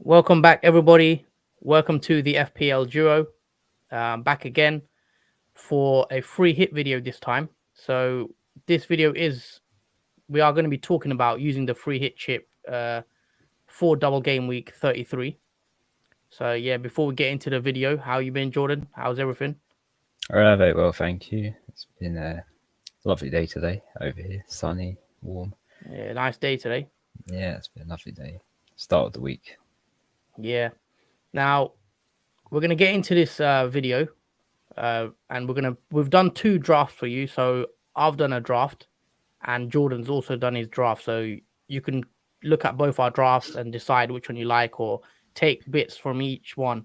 Welcome back, everybody. Welcome to the FPL Duo. Back again for a free hit video this time. So this video we are going to be talking about using the free hit chip for Double Game Week 33. So yeah, before we get into the video, how you been, Jordan? How's everything? Very well, thank you. It's been a lovely day today over here, sunny, warm. Yeah, nice day today. Yeah, it's been a lovely day. Start of the week. Yeah. Now we're gonna get into this video, and we've done two drafts for you. So I've done a draft, and Jordan's also done his draft. So you can look at both our drafts and decide which one you like, or take bits from each one.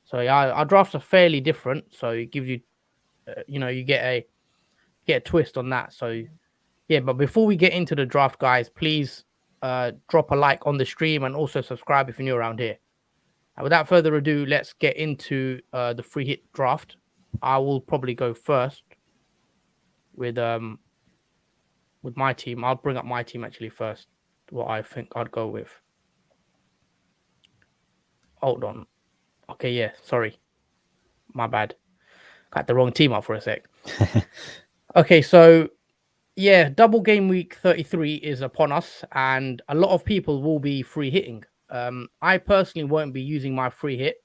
So yeah, our drafts are fairly different. So it gives you, you get a twist on that. So yeah, but before we get into the draft, guys, please drop a like on the stream and also subscribe if you're new around here. And without further ado, let's get into the free hit draft. I will probably go first with my team. I'll bring up my team actually first. What I think I'd go with. Hold on. Okay, yeah, sorry. My bad. Got the wrong team up for a sec. Okay, so yeah, double game week 33 is upon us, and a lot of people will be free hitting. I personally won't be using my free hit.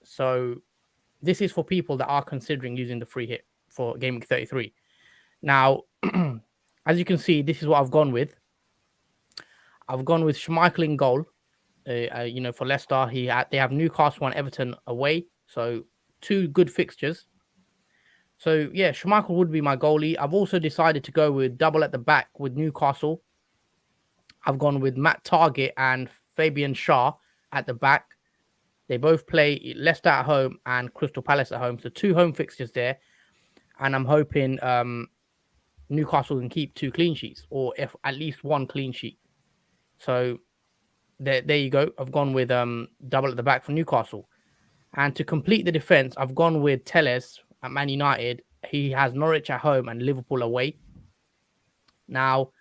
So this is for people that are considering using the free hit for game week 33. Now, as you can see, this is what I've gone with. I've gone with Schmeichel in goal. For Leicester, they have Newcastle and Everton away, so two good fixtures. So yeah, Schmeichel would be my goalie. I've also decided to go with double at the back with Newcastle. I've gone with Matt Targett and Fabian Schär at the back. They both play Leicester at home and Crystal Palace at home, so two home fixtures there. And I'm hoping Newcastle can keep two clean sheets, or if at least one clean sheet. So there you go. I've gone with double at the back for Newcastle. And to complete the defense, I've gone with Telles at Man United. He has Norwich at home and Liverpool away. Now,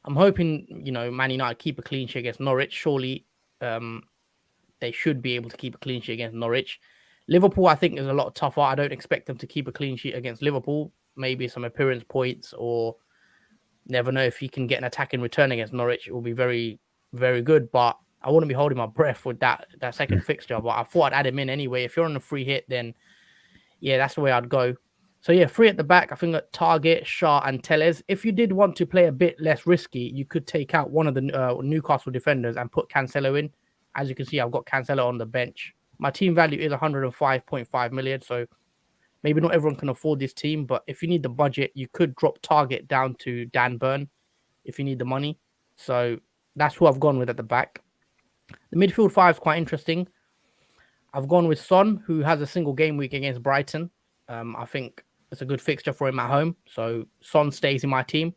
I'm hoping, Man United keep a clean sheet against Norwich. Surely they should be able to keep a clean sheet against Norwich. Liverpool, I think, is a lot tougher. I don't expect them to keep a clean sheet against Liverpool. Maybe some appearance points, or never know, if he can get an attacking return against Norwich, it will be very, very good. But I wouldn't be holding my breath with that second fixture. But I thought I'd add him in anyway. If you're on a free hit, then yeah, that's the way I'd go. So yeah, free at the back, I think that Targett, Schär, and Telles. If you did want to play a bit less risky, you could take out one of the Newcastle defenders and put Cancelo in. As you can see, I've got Cancelo on the bench. My team value is 105.5 million, so maybe not everyone can afford this team, but if you need the budget, you could drop Targett down to Dan Burn if you need the money. So that's who I've gone with at the back. The midfield five is quite interesting. I've gone with Son, who has a single game week against Brighton. I think it's a good fixture for him at home. So Son stays in my team.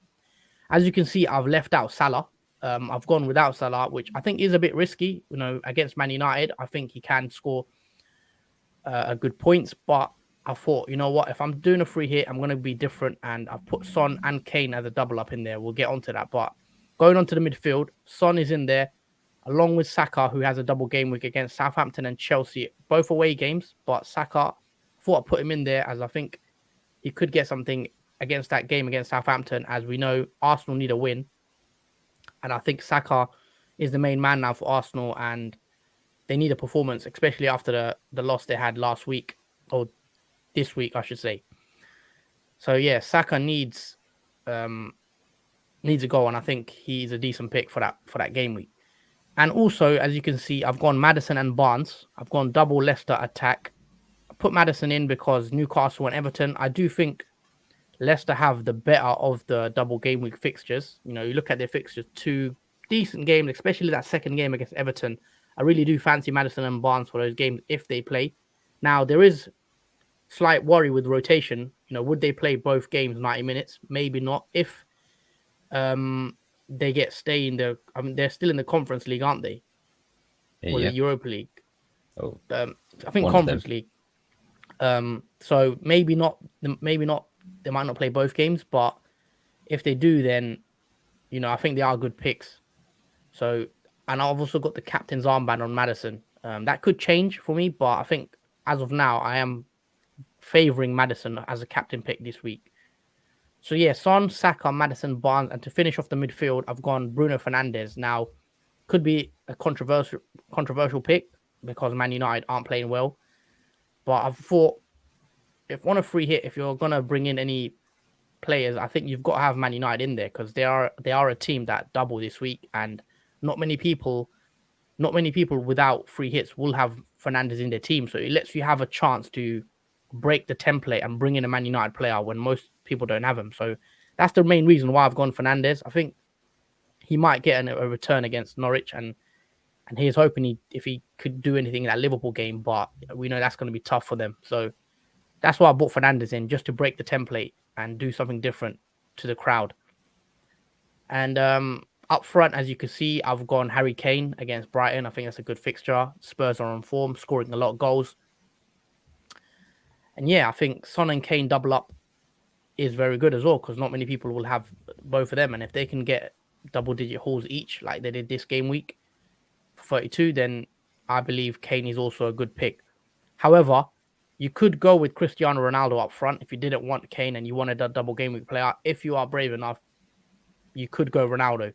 As you can see, I've left out Salah. I've gone without Salah, which I think is a bit risky. Against Man United, I think he can score a good points. But I thought, you know what? If I'm doing a free hit, I'm going to be different. And I've put Son and Kane as a double up in there. We'll get onto that. But going on to the midfield, Son is in there, along with Saka, who has a double game week against Southampton and Chelsea, both away games. But Saka, I thought I'd put him in there, as I think he could get something against that game against Southampton. As we know, Arsenal need a win. And I think Saka is the main man now for Arsenal, and they need a performance, especially after the loss they had last week, or this week, I should say. So yeah, Saka needs a goal, and I think he's a decent pick for that game week. And also, as you can see, I've gone Maddison and Barnes. I've gone double Leicester attack. I put Maddison in because Newcastle and Everton. I do think Leicester have the better of the double game week fixtures. You look at their fixtures, two decent games, especially that second game against Everton. I really do fancy Maddison and Barnes for those games if they play. Now, there is slight worry with rotation. Would they play both games 90 minutes? Maybe not. If they stay in they're still in the Conference League, aren't they? Or the Europa League. Oh, I think Conference League. So maybe not. They might not play both games, but if they do, then I think they are good picks. So and I've also got the captain's armband on Maddison. That could change for me, but I think as of now, I am favouring Maddison as a captain pick this week. So yeah, Son, Saka, Maddison, Barnes, and to finish off the midfield, I've gone Bruno Fernandez. Now, could be a controversial pick because Man United aren't playing well, but I've thought if on a free hit, if you're gonna bring in any players, I think you've got to have Man United in there because they are a team that double this week, and not many people without free hits will have Fernandez in their team. So it lets you have a chance to break the template and bring in a Man United player when most people don't have him. So that's the main reason why I've gone Fernandez. I think he might get a return against Norwich, and he's hoping if he could do anything in that Liverpool game, but we know that's going to be tough for them. So that's why I brought Fernandez in, just to break the template and do something different to the crowd. And up front, as you can see, I've gone Harry Kane against Brighton. I think that's a good fixture. Spurs are on form, scoring a lot of goals. And yeah, I think Son and Kane double up is very good as well, because not many people will have both of them. And if they can get double-digit hauls each, like they did this game week for 32, then I believe Kane is also a good pick. However, you could go with Cristiano Ronaldo up front if you didn't want Kane and you wanted a double game week player. If you are brave enough, you could go Ronaldo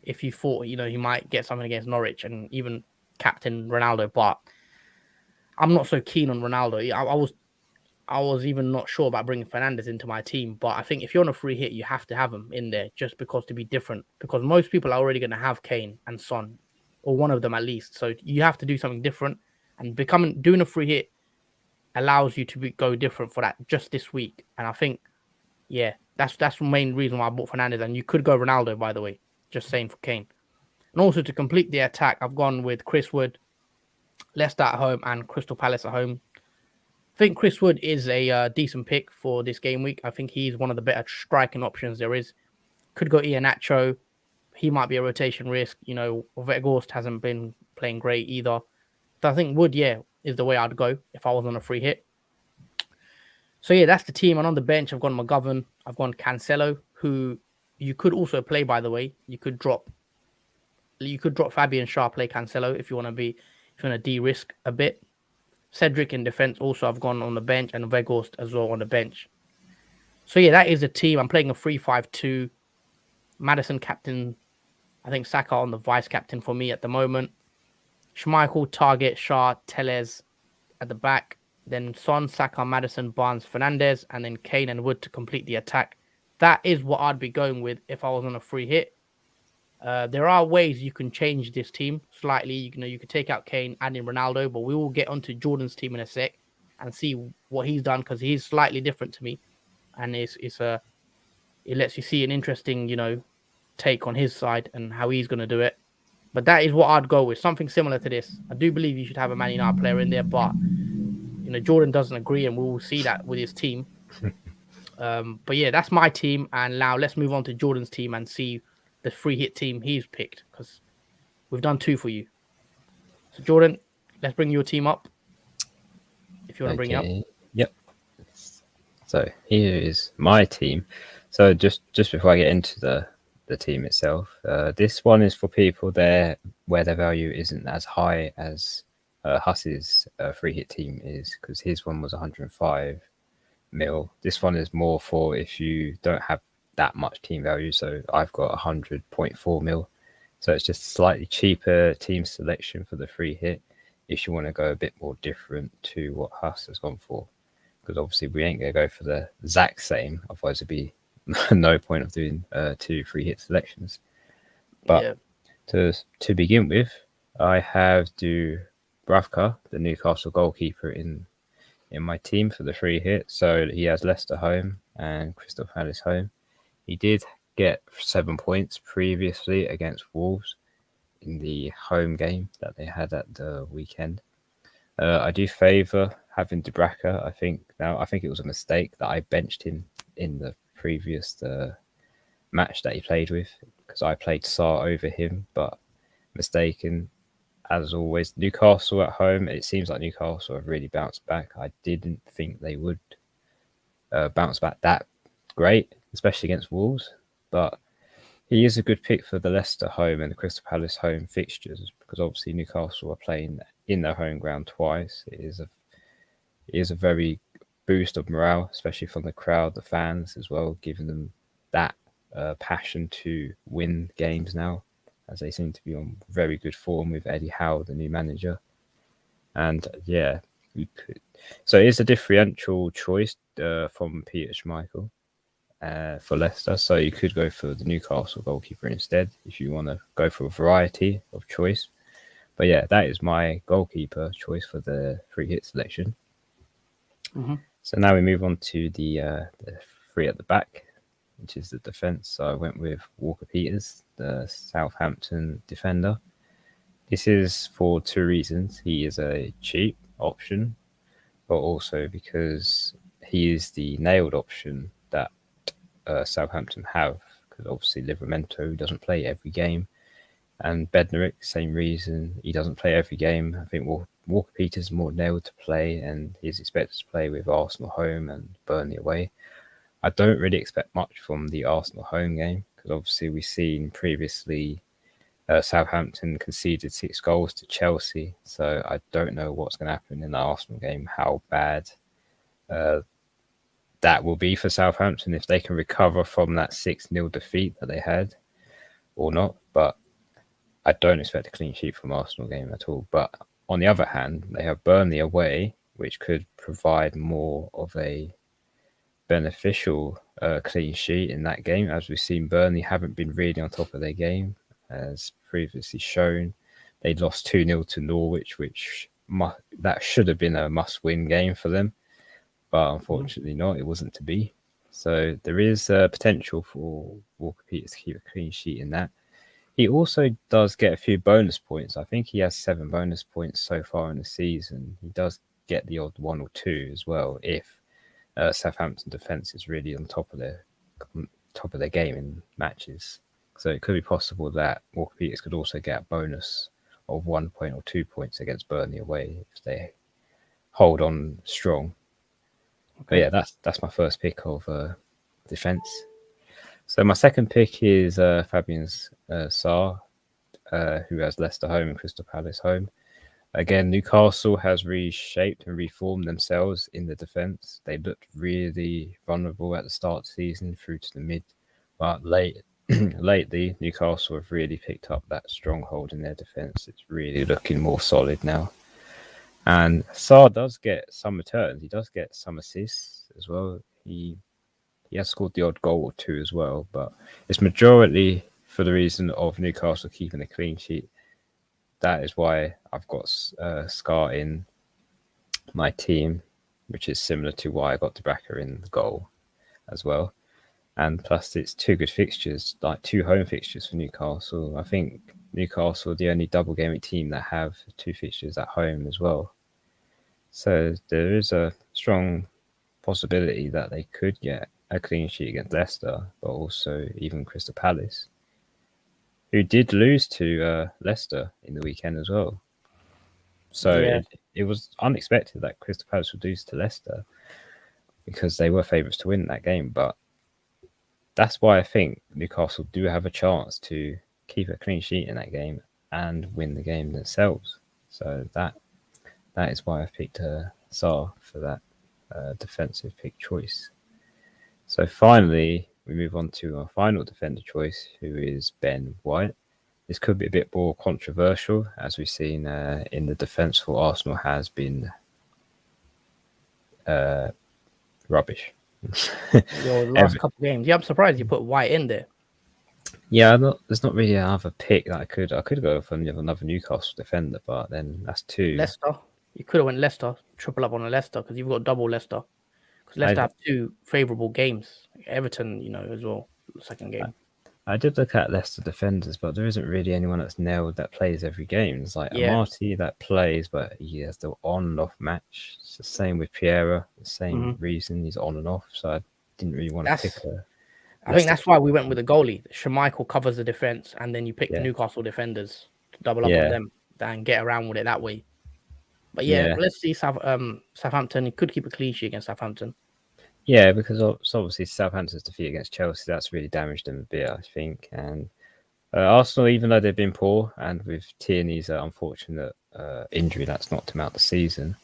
if you thought, he might get something against Norwich and even captain Ronaldo. But I'm not so keen on Ronaldo. I was even not sure about bringing Fernandez into my team. But I think if you're on a free hit, you have to have him in there just because to be different. Because most people are already going to have Kane and Son, or one of them at least. So you have to do something different. And doing a free hit allows you to go different for that just this week. And I think, yeah, that's the main reason why I bought Fernandez. And you could go Ronaldo, by the way, just saying, for Kane. And also to complete the attack, I've gone with Chris Wood, Leicester at home and Crystal Palace at home. I think Chris Wood is a decent pick for this game week. I think he's one of the better striking options there is. Could go Iheanacho. He might be a rotation risk. Weghorst hasn't been playing great either. So I think Wood, is the way I'd go if I was on a free hit. So yeah, that's the team. And on the bench, I've gone McGovern. I've gone Cancelo, who you could also play, by the way. You could drop Fabian Schär, play Cancelo if you want to de-risk a bit. Cedric in defense also I've gone on the bench, and Weghorst as well on the bench. So yeah, that is the team. I'm playing a 3-5-2. Maddison captain. I think Saka on the vice captain for me at the moment. Schmeichel, Target, Schär, Telles at the back. Then Son, Saka, Maddison, Barnes, Fernandez, and then Kane and Wood to complete the attack. That is what I'd be going with if I was on a free hit. There are ways you can change this team slightly. You could take out Kane, add in Ronaldo, but we will get onto Jordan's team in a sec and see what he's done, because he's slightly different to me, and it lets you see an interesting take on his side and how he's going to do it. But that is what I'd go with, something similar to this. I do believe you should have a Man United player in there, but Jordan doesn't agree, and we will see that with his team. But yeah, that's my team, and now let's move on to Jordan's team and see the free hit team he's picked, because we've done 2 for you. So Jordan, let's bring your team up if you want to bring it up. Yep. So here is my team. So just before I get into the team itself, this one is for people there where their value isn't as high as Huss's free hit team is, because his one was 105 mil. This one is more for if you don't have that much team value. So I've got 100.4 mil. So it's just slightly cheaper team selection for the free hit if you want to go a bit more different to what Huss has gone for. Because obviously we ain't going to go for the exact same. Otherwise it'd be no point of doing 2 free hit selections. But to begin with, I have Dubravka, the Newcastle goalkeeper, in my team for the free hit. So he has Leicester home and Crystal Palace home. He did get 7 points previously against Wolves in the home game that they had at the weekend. I do favour having Dubravka. I think it was a mistake that I benched him in the previous match that he played with, because I played Sarr over him, but mistaken as always. Newcastle at home, it seems like Newcastle have really bounced back. I didn't think they would bounce back that great, especially against Wolves, but he is a good pick for the Leicester home and the Crystal Palace home fixtures, because obviously Newcastle are playing in their home ground twice. It is a very boost of morale, especially from the crowd, the fans as well, giving them that passion to win games now, as they seem to be on very good form with Eddie Howe, the new manager. And yeah, so it is a differential choice from Peter Schmeichel for Leicester. So you could go for the Newcastle goalkeeper instead if you want to go for a variety of choice. But yeah, that is my goalkeeper choice for the free hit selection. Mm-hmm. So now we move on to the three at the back, which is the defence. So I went with Walker Peters, the Southampton defender. This is for two reasons. He is a cheap option, but also because he is the nailed option that Southampton have, because obviously Livramento doesn't play every game, and Bednarek, same reason, he doesn't play every game. I think Walker Peters is more nailed to play, and he's expected to play with Arsenal home and Burnley away. I don't really expect much from the Arsenal home game, because obviously we've seen previously Southampton conceded 6 goals to Chelsea, so I don't know what's going to happen in the Arsenal game, how bad that will be for Southampton, if they can recover from that 6-0 defeat that they had or not. But I don't expect a clean sheet from Arsenal game at all. But on the other hand, they have Burnley away, which could provide more of a beneficial clean sheet in that game. As we've seen, Burnley haven't been really on top of their game, as previously shown. They lost 2-0 to Norwich, which that should have been a must-win game for them. But unfortunately not, it wasn't to be. So there is potential for Walker Peters to keep a clean sheet in that. He also does get a few bonus points. I think he has 7 bonus points so far in the season. He does get the odd 1 or 2 as well if Southampton defence is really on top of their game in matches. So it could be possible that Walker Peters could also get a bonus of 1 point or 2 points against Burnley away if they hold on strong. But yeah, that's my first pick of defence. So my second pick is Fabian Sarr, who has Leicester home and Crystal Palace home. Again, Newcastle has reshaped and reformed themselves in the defence. They looked really vulnerable at the start of the season through to the mid, but lately Newcastle have really picked up that stronghold in their defence. It's really looking more solid now. And Sarr does get some returns. He does get some assists as well. He has scored the odd goal or 2 as well, but it's majority for the reason of Newcastle keeping a clean sheet. That is why I've got Scar in my team, which is similar to why I got Dubravka in the goal as well. And plus, it's 2 good fixtures, like 2 home fixtures for Newcastle. I think Newcastle are the only double gaming team that have 2 fixtures at home as well. So there is a strong possibility that they could get a clean sheet against Leicester, but also even Crystal Palace, who did lose to Leicester in the weekend as well. So it was unexpected that Crystal Palace would lose to Leicester, because they were favourites to win that game. But that's why I think Newcastle do have a chance to keep a clean sheet in that game and win the game themselves. So that is why I've picked Sarr for that defensive pick choice. So finally, we move on to our final defender choice, who is Ben White. This could be a bit more controversial, as we've seen in the defence for Arsenal has been rubbish. Your last couple of games. Yeah, I'm surprised you put White in there. Yeah, there's not really another pick that I could go for another Newcastle defender, but then that's 2. Leicester. You could have went Leicester, triple up on a Leicester, because you've got double Leicester. Because Leicester have 2 favourable games. Everton, as well, second game. I did look at Leicester defenders, but there isn't really anyone that's nailed that plays every game. It's like Amati that plays, but he has the on and off match. It's the same with Piera, the same reason, he's on and off. So I didn't really want to pick a... I think that's why we went with the goalie. Schmeichel covers the defence, and then you pick the Newcastle defenders to double up on them and get around with it that way. But let's see Southampton. He could keep a clean sheet against Southampton. Yeah, because obviously Southampton's defeat against Chelsea, that's really damaged them a bit, I think. And Arsenal, even though they've been poor, and with Tierney's unfortunate injury that's knocked him out the season,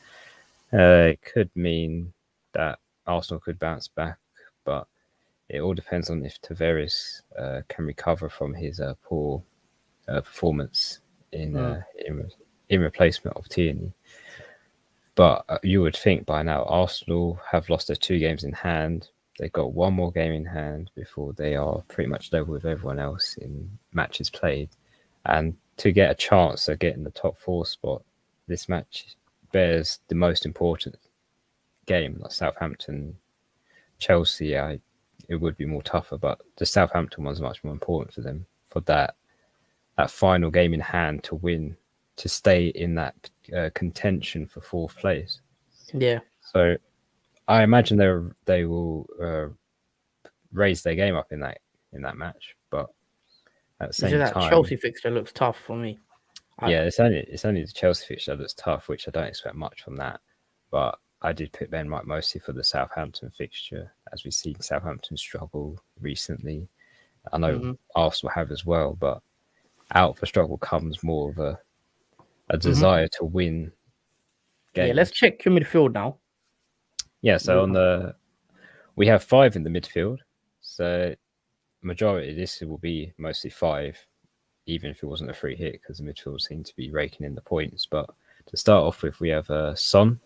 it could mean that Arsenal could bounce back. But it all depends on if Tavares can recover from his poor performance in replacement of Tierney. But you would think by now Arsenal have lost their 2 games in hand. They've got 1 more game in hand before they are pretty much level with everyone else in matches played. And to get a chance of getting the top 4 spot, this match bears the most important game. Like Southampton, Chelsea, it would be more tougher, but the Southampton one's much more important for them for that final game in hand to win, to stay in that contention for 4th place. Yeah. So I imagine they will raise their game up in that match, but at the same that time, Chelsea fixture looks tough for me. it's only the Chelsea fixture that's tough, which I don't expect much from that. But I did pick Ben White mostly for the Southampton fixture, as we've seen Southampton struggle recently. I know Arsenal have as well, but out of the struggle comes more of a desire to win games. Yeah, let's check your midfield now. Yeah, so we have 5 in the midfield. So majority of this will be mostly 5, even if it wasn't a free hit, because the midfield seem to be raking in the points. But to start off with, we have Son,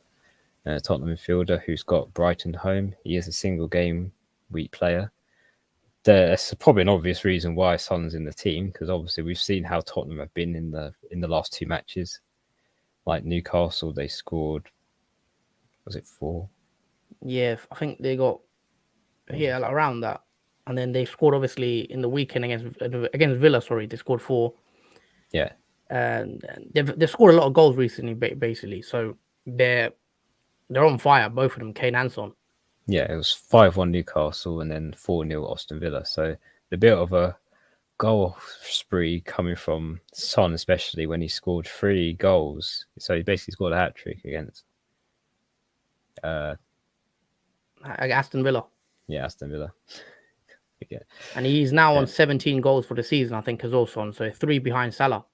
Tottenham midfielder, who's got Brighton home. He is a single game week player. There's probably an obvious reason why Son's in the team, because obviously we've seen how Tottenham have been in the last 2 matches. Like Newcastle, they scored, was it 4? Yeah, I think they got around that, and then they scored obviously in the weekend against Villa. Sorry, they scored 4. Yeah, and they've scored a lot of goals recently, basically. So they're on fire, both of them, Kane and Son. Yeah, it was 5-1 Newcastle and then 4-0 Aston Villa. So a bit of a goal spree coming from Son, especially when he scored 3 goals. So he basically scored a hat-trick against Aston Villa. Yeah, Aston Villa. Yeah. And he's now on 17 goals for the season, I think, as well, Son. So 3 behind Salah.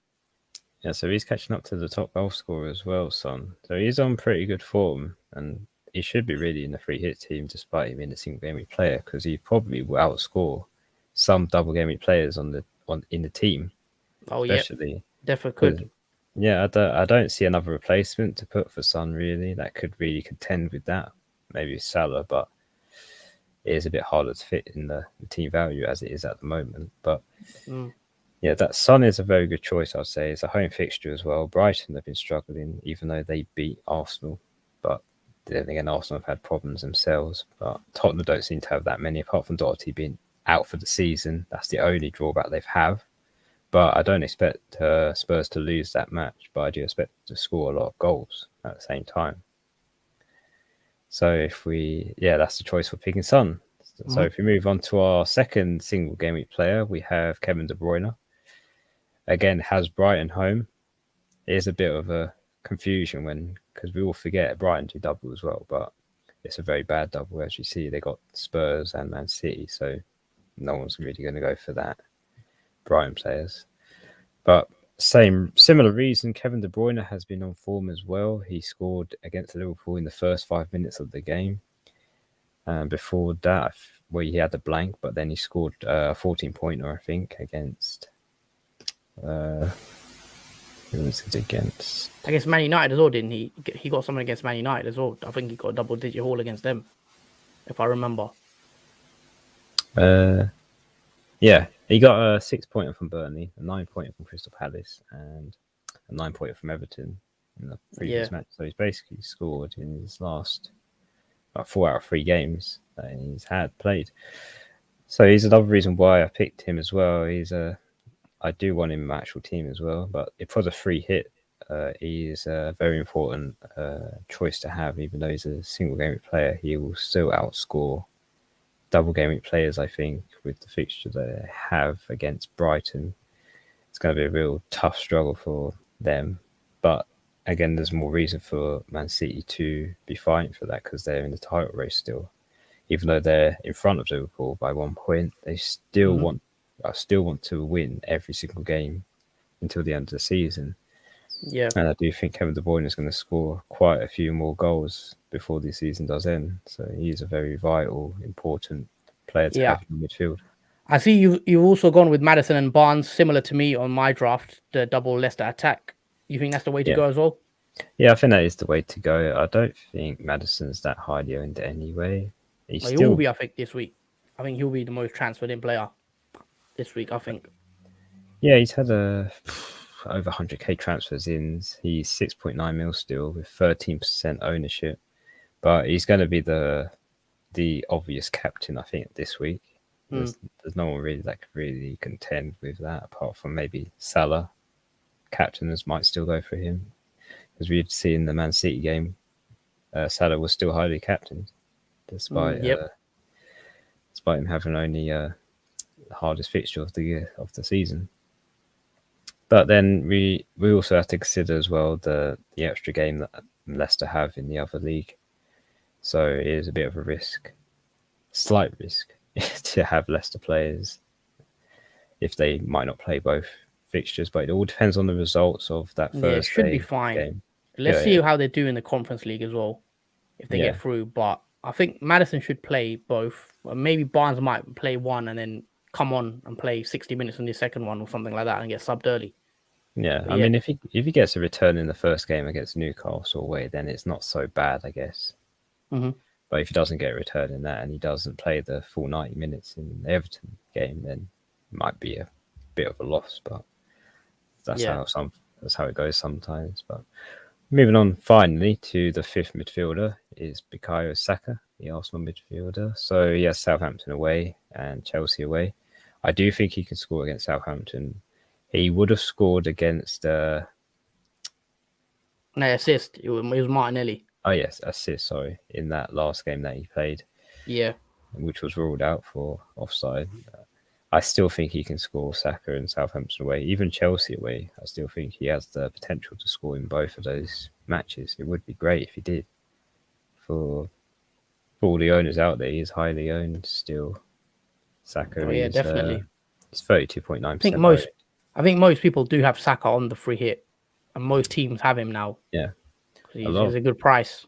Yeah, so he's catching up to the top goal scorer as well, Son. So he's on pretty good form, and he should be really in the free hit team despite him being a single game week player, because he probably will outscore some double game week players in the team. Oh, especially. Yeah, definitely could. Yeah, I don't see another replacement to put for Son, really, that could really contend with that. Maybe Salah, but it is a bit harder to fit in the team value as it is at the moment. But yeah, that Son is a very good choice, I'd say. It's a home fixture as well. Brighton have been struggling, even though they beat Arsenal. But then again, Arsenal have had problems themselves. But Tottenham don't seem to have that many, apart from Doherty being out for the season. That's the only drawback they've have. But I don't expect Spurs to lose that match, but I do expect to score a lot of goals at the same time. So that's the choice for picking Son. So if we move on to our second single game week player, we have Kevin De Bruyne. Again, has Brighton home. It is a bit of a confusion because we all forget Brighton do double as well, but it's a very bad double. As you see, they got Spurs and Man City, so no one's really going to go for that. Brighton players. But similar reason, Kevin De Bruyne has been on form as well. He scored against Liverpool in the first 5 minutes of the game. Before that, where he had the blank, but then he scored a 14-pointer, I think, against... who was it against? Against Man United as well, didn't he? He got something against Man United as well. I think he got a double-digit haul against them, if I remember. Yeah, he got a 6-pointer from Burnley, a 9-pointer from Crystal Palace, and a 9-pointer from Everton in the previous match. So he's basically scored in his last 4 out of 3 games that he's had played. So he's another reason why I picked him as well. I do want him in my actual team as well, but if for the free hit, he's a very important choice to have. Even though he's a single game player, he will still outscore double game players, I think, with the fixture they have against Brighton. It's going to be a real tough struggle for them. But again, there's more reason for Man City to be fighting for that because they're in the title race still. even though they're in front of Liverpool by 1 point, they still want to win every single game until the end of the season. Yeah. And I do think Kevin De Bruyne is going to score quite a few more goals before the season does end. So he's a very vital, important player to have in midfield. I see you've also gone with Maddison and Barnes, similar to me on my draft, the double Leicester attack. You think that's the way to go as well? Yeah, I think that is the way to go. I don't think Maddison's that highly owned anyway. He will be, I think, this week. I think he'll be the most transferred in player this week, I think. Yeah, he's had over 100k transfers in. He's 6.9 mil still with 13% ownership. But he's going to be the obvious captain, I think, this week. There's no one really that could really contend with that, apart from maybe Salah. Captainers might still go for him. As we'd see in the Man City game, Salah was still highly captained, despite him having only the hardest fixture of the season. But then we also have to consider as well the extra game that Leicester have in the other league. So it is a bit of a risk, slight risk, to have Leicester players if they might not play both fixtures. But it all depends on the results of that Thursday. It should be fine. Game. Let's see how they do in the Conference League as well, if they get through. But I think Maddison should play both. Maybe Barnes might play one and then come on and play 60 minutes in the second one or something like that and get subbed early. Yeah, I mean, if he gets a return in the first game against Newcastle away, then it's not so bad, I guess. Mm-hmm. But if he doesn't get a return in that and he doesn't play the full 90 minutes in the Everton game, then it might be a bit of a loss. But that's how it goes sometimes. But moving on finally to the fifth midfielder is Bukayo Saka, the Arsenal midfielder. So he has Southampton away and Chelsea away. I do think he can score against Southampton. He would have scored against assist. It was Martinelli. Oh yes, assist. Sorry, in that last game that he played. Yeah, which was ruled out for offside. I still think he can score Saka and Southampton away, even Chelsea away. I still think he has the potential to score in both of those matches. It would be great if he did. For all the owners out there, he's highly owned still. Saka is definitely. It's 32.9%. I think most people do have Saka on the free hit, and most teams have him now. Yeah, he's a good price.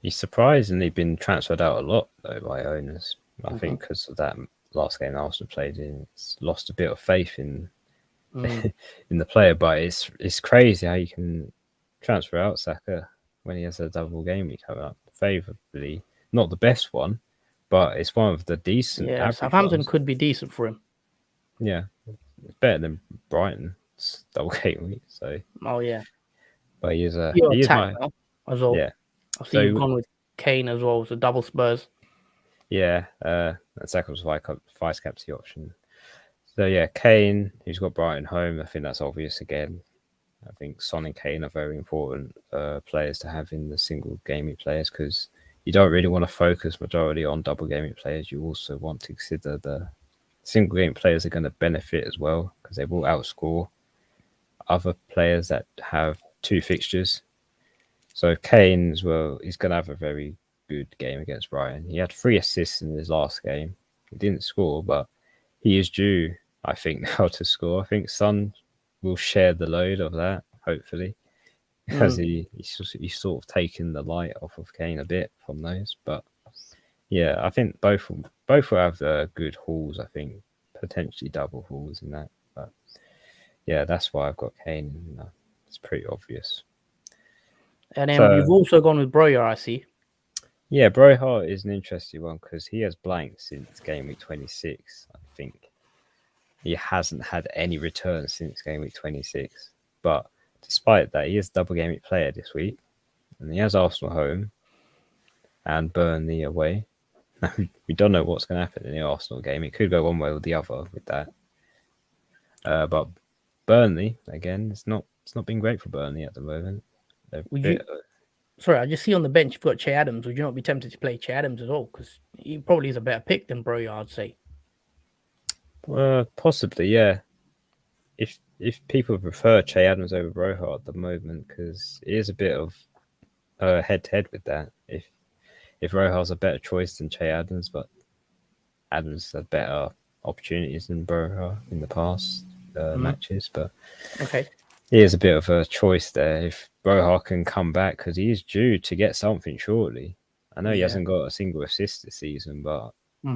He's surprisingly been transferred out a lot though by owners. I think because of that last game Arsenal played in, it's lost a bit of faith in in the player. But it's crazy how you can transfer out Saka when he has a double game week coming up favourably. Not the best one, but it's one of the decent. Yeah, Southampton ones. Could be decent for him. Yeah, it's better than Brighton's double game week. So but he is as well. Yeah, I see you've gone with Kane as well, so double Spurs. Yeah, and Saka was vice captaincy option. So yeah, Kane, who's got Brighton home, I think that's obvious again. I think Son and Kane are very important players to have in the single gaming players because you don't really want to focus majority on double gaming players. You also want to consider the single game players are going to benefit as well because they will outscore other players that have two fixtures. So Kane as well, he's going to have a very good game against Brighton. He had 3 assists in his last game. He didn't score, but he is due, I think, now to score. I think Son will share the load of that, hopefully, because he's sort of taken the light off of Kane a bit from those. But yeah, I think both will have good hauls. I think potentially double hauls in that. But yeah, that's why I've got Kane. It's pretty obvious. And then you've also gone with Broja, I see. Yeah, Broja is an interesting one because he has blanked since game week 26. I think he hasn't had any returns since game week 26. But despite that, he is double game week player this week, and he has Arsenal home and Burnley away. We don't know what's going to happen in the Arsenal game. It could go one way or the other with that. But Burnley again, it's not been great for Burnley at the moment. Sorry, I just see on the bench you've got Che Adams. Would you not be tempted to play Che Adams at all? Because he probably is a better pick than Broja, I'd say. Possibly, yeah. If people prefer Che Adams over Broja at the moment, because it is a bit of head-to-head with that. If if Rojal's a better choice than Che Adams, but Adams had better opportunities than Roja in the past matches. But Okay. he is a bit of a choice there. If Roja can come back, because he is due to get something shortly. I know he hasn't got a single assist this season, but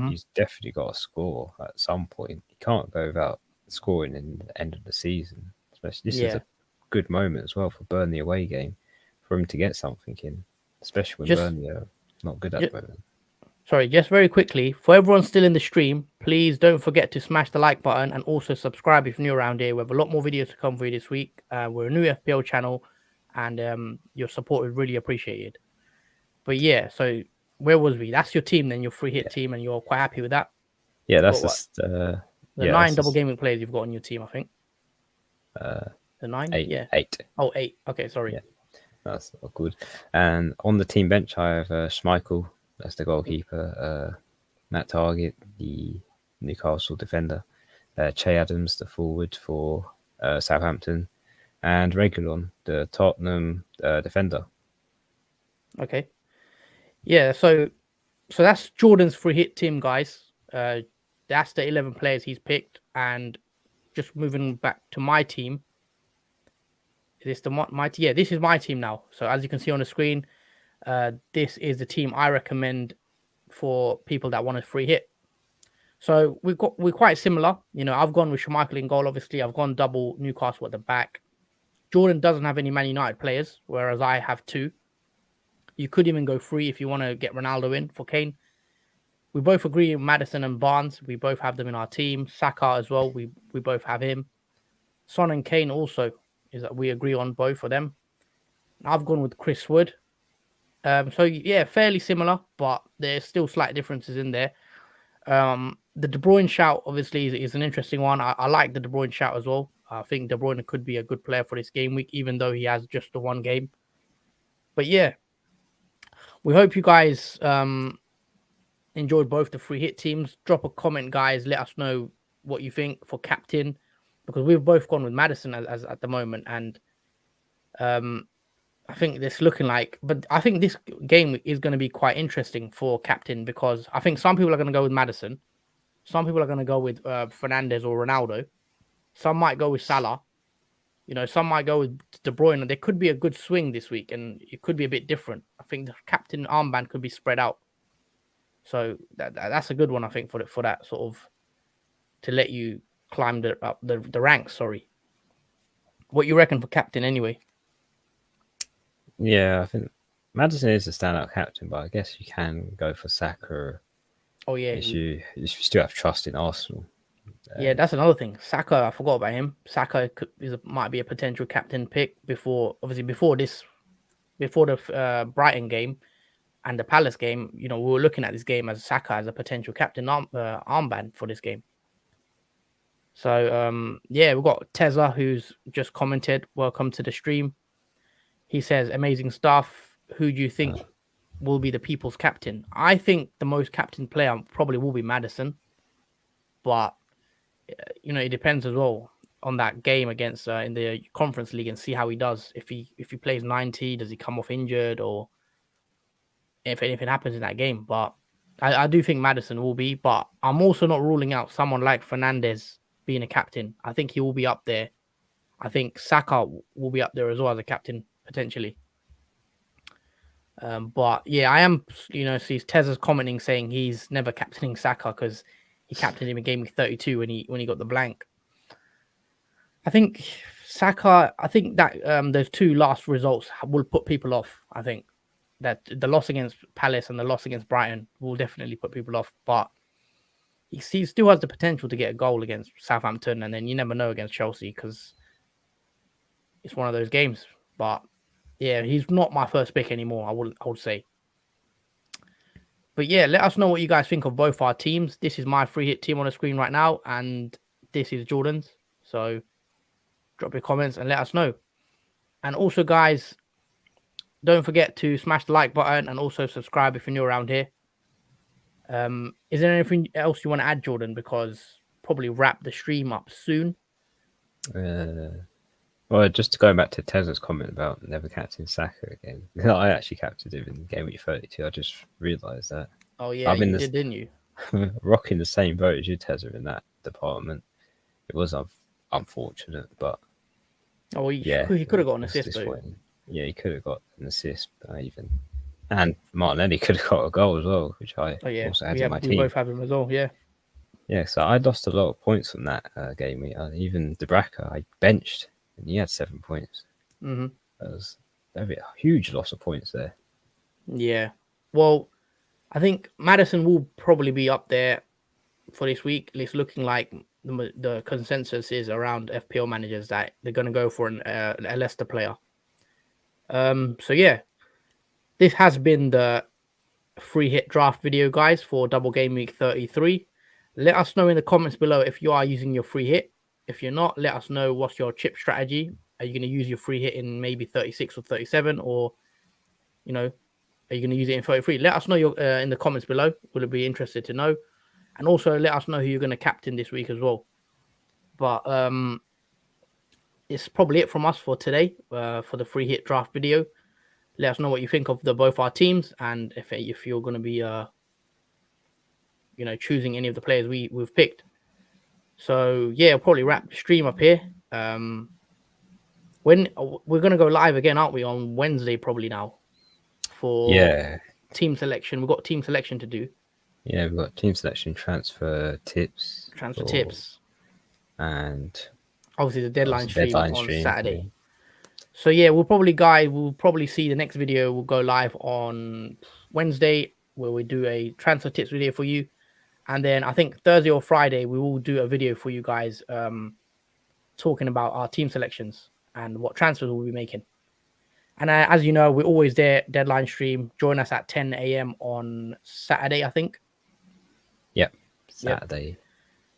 he's definitely got to score at some point. He can't go without scoring in the end of the season. Especially this is a good moment as well for Burnley away game for him to get something in, especially when Burnley are not good at the moment. Sorry, just very quickly, for everyone still in the stream, please don't forget to smash the like button and also subscribe if you're new around here. We have a lot more videos to come for you this week. We're a new FPL channel, and your support is really appreciated. But yeah, so where was we? That's your team then, your free hit team, and you're quite happy with that? Yeah, that's the 9 double gaming players you've got on your team, I think. The 9? 8. Yeah. 8. Oh, 8. Okay, sorry. Yeah, that's not good. And on the team bench, I have Schmeichel, that's the goalkeeper, Matt Target, the Newcastle defender, Che Adams, the forward for Southampton, and Reguilon, the Tottenham defender. Okay. Yeah, so that's Jordan's free hit team, guys. That's the 11 players he's picked. And just moving back to my team. Is this my team? Yeah, this is my team now. So as you can see on the screen, this is the team I recommend for people that want a free hit. So we're quite similar. You know, I've gone with Schmeichel in goal. Obviously, I've gone double Newcastle at the back. Jordan doesn't have any Man United players, whereas I have 2. You could even go 3 if you want to get Ronaldo in for Kane. We both agree on Maddison and Barnes. We both have them in our team. Saka as well. We both have him. Son and Kane also is that we agree on both of them. I've gone with Chris Wood. So yeah, fairly similar, but there's still slight differences in there. The De Bruyne shout obviously is an interesting one. I like the De Bruyne shout as well. I think De Bruyne could be a good player for this game week, even though he has just the one game. But yeah, we hope you guys enjoyed both the free hit teams. Drop a comment, guys. Let us know what you think for captain, because we've both gone with Maddison as at the moment, and I think it's looking like. But I think this game is going to be quite interesting for captain, because I think some people are going to go with Maddison, some people are going to go with Fernandez or Ronaldo, some might go with Salah. You know, some might go with De Bruyne, and there could be a good swing this week, and it could be a bit different. I think the captain armband could be spread out. So that's a good one, I think, for that sort of, to let you climb the ranks. Sorry, what you reckon for captain anyway? Yeah, I think Maddison is a standout captain, but I guess you can go for Saka. Oh yeah, if you still have trust in Arsenal. Yeah, that's another thing. Saka, I forgot about him. Saka might be a potential captain pick before the Brighton game and the Palace game. You know, we were looking at this game as Saka as a potential captain armband for this game. So yeah, we've got Teza, who's just commented, welcome to the stream. He says, amazing stuff. Who do you think will be the people's captain? I think the most captain player probably will be Maddison, but you know, it depends as well on that game against in the Conference League, and see how he does. If he plays 90, does he come off injured, or if anything happens in that game? But I do think Maddison will be, but I'm also not ruling out someone like Fernandez being a captain. I think he will be up there. I think Saka will be up there as well as a captain potentially. But yeah, I am, you know, see Teza's commenting saying he's never captaining Saka because he captained him in game week 32 when he got the blank. I think Saka, I think that those 2 last results will put people off. I think that the loss against Palace and the loss against Brighton will definitely put people off. But he still has the potential to get a goal against Southampton, and then you never know against Chelsea because it's one of those games. But yeah, he's not my first pick anymore, I would say. But yeah, let us know what you guys think of both our teams. This is my free hit team on the screen right now, and this is Jordan's. So drop your comments and let us know. And also, guys, don't forget to smash the like button and also subscribe if you're new around here. Is there anything else you want to add, Jordan? Because probably wrap the stream up soon. Well, just going back to Tez's comment about never captaining Saka again. I actually captained him in game week 32. I just realised that. Oh yeah, you did, didn't you? Rocking the same boat as you, Tezza, in that department. It was unfortunate, but he could have got an assist though. Yeah, he could have got an assist, even. And Martinelli could have got a goal as well, which I also had in my team. We both have him as well, yeah. Yeah, so I lost a lot of points from that game week. Even Debraka, I benched, and he had 7 points. Mm-hmm. That was a huge loss of points there. Yeah. Well, I think Maddison will probably be up there for this week. It's looking like the consensus is around FPL managers that they're going to go for a Leicester player. So yeah, this has been the free hit draft video, guys, for Double Game Week 33. Let us know in the comments below if you are using your free hit. If you're not, let us know what's your chip strategy. Are you going to use your free hit in maybe 36 or 37, or are you going to use it in 33? Let us know in the comments below. We'll be interested to know. And also let us know who you're going to captain this week as well. But it's probably it from us for today for the free hit draft video. Let us know what you think of both our teams, and if you're going to be choosing any of the players we've picked. So yeah, I'll probably wrap the stream up here. When we're going to go live again, aren't we, on Wednesday probably now for team selection? We've got team selection to do. Yeah, we've got team selection, transfer tips, and obviously the deadline stream on Saturday. Yeah. So yeah, we'll probably see the next video. We'll go live on Wednesday where we do a transfer tips video for you, and then I think Thursday or Friday we will do a video for you guys talking about our team selections and what transfers we'll be making. And as you know, we're always there, deadline stream. Join us at 10 a.m. on Saturday, I think. Yep, Saturday. Yep.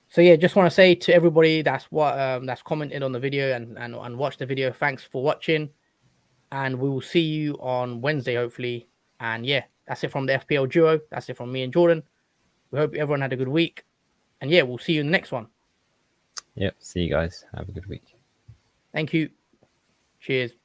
So yeah, just want to say to everybody that's commented on the video and watched the video, thanks for watching, and we will see you on Wednesday hopefully. And yeah, that's it from the FPL Duo. That's it from me and Jordan. We hope everyone had a good week, and yeah, we'll see you in the next one. Yep, see you guys. Have a good week. Thank you. Cheers.